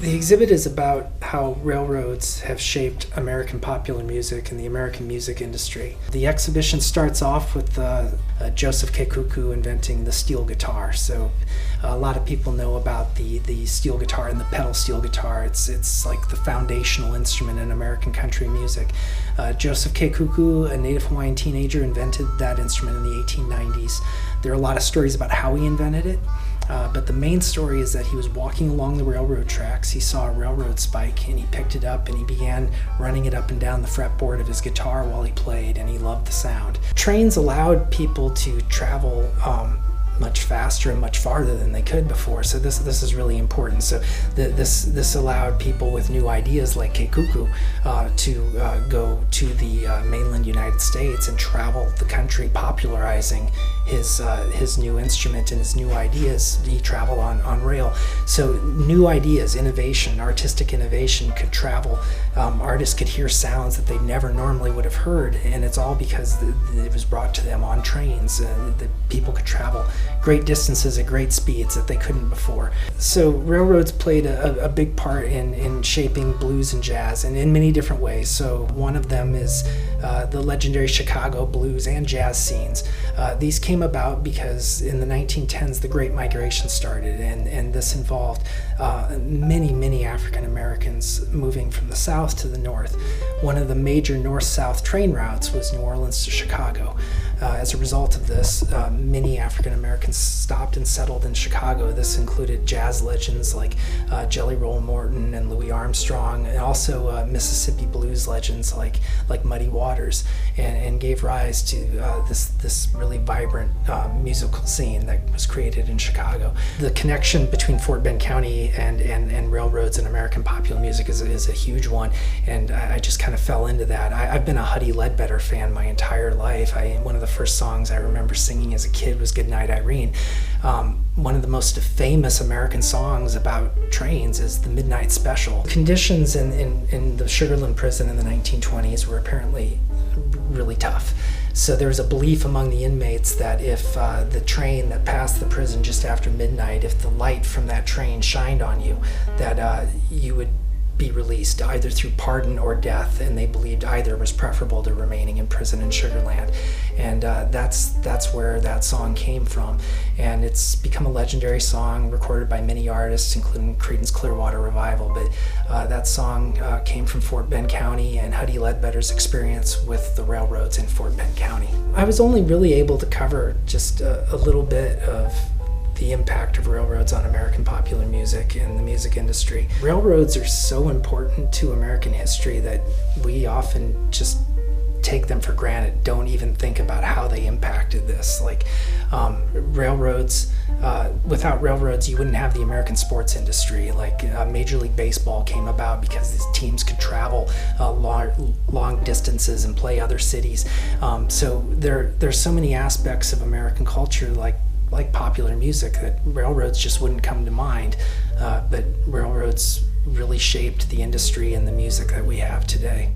The exhibit is about how railroads have shaped American popular music and the American music industry. The exhibition starts off with Joseph Kekuku inventing the steel guitar. So a lot of people know about the steel guitar and the pedal steel guitar. It's like the foundational instrument in American country music. Joseph Kekuku, a native Hawaiian teenager, invented that instrument in the 1890s. There are a lot of stories about how he invented it. But the main story is that he was walking along the railroad tracks. He saw a railroad spike and he picked it up and he began running it up and down the fretboard of his guitar while he played, and he loved the sound. Trains allowed people to travel much faster and much farther than they could before, so this is really important. So this allowed people with new ideas like Kekuku to go to the mainland United States and travel the country, popularizing his new instrument and his new ideas. He traveled on rail. So new ideas, innovation, artistic innovation could travel. Artists could hear sounds that they never normally would have heard, and it's all because it was brought to them on trains. The people could travel great distances at great speeds that they couldn't before. So railroads played a big part in shaping blues and jazz, and in many different ways. So one of them is the legendary Chicago blues and jazz scenes. These came about because in the 1910s the Great Migration started, and this involved many African Americans moving from the south to the north. One of the major north-south train routes was New Orleans to Chicago. As a result of this, many African Americans stopped and settled in Chicago. This included jazz legends like Jelly Roll Morton and Louis Armstrong, and also Mississippi blues legends like Muddy Waters, and gave rise to this really vibrant musical scene that was created in Chicago. The connection between Fort Bend County and railroads and American popular music is a huge one, and I just kind of fell into that. I've been a Huddie Ledbetter fan my entire life. One of the first songs I remember singing as a kid was Goodnight Irene. One of the most famous American songs about trains is the Midnight Special. Conditions in the Sugarland prison in the 1920s were apparently really tough. So there was a belief among the inmates that if the train that passed the prison just after midnight, if the light from that train shined on you, that you would be released either through pardon or death, and they believed either was preferable to remaining in prison in Sugarland. And that's where that song came from, and it's become a legendary song recorded by many artists, including Creedence Clearwater Revival. But that song came from Fort Bend County and Huddie Ledbetter's experience with the railroads in Fort Bend County. I was only really able to cover just a little bit of the impact of railroads on American popular music and the music industry. Railroads are so important to American history that we often just take them for granted, don't even think about how they impacted this. Like railroads, without railroads you wouldn't have the American sports industry. Like Major League Baseball came about because these teams could travel long distances and play other cities. So there's so many aspects of American culture like popular music that railroads just wouldn't come to mind, but railroads really shaped the industry and the music that we have today.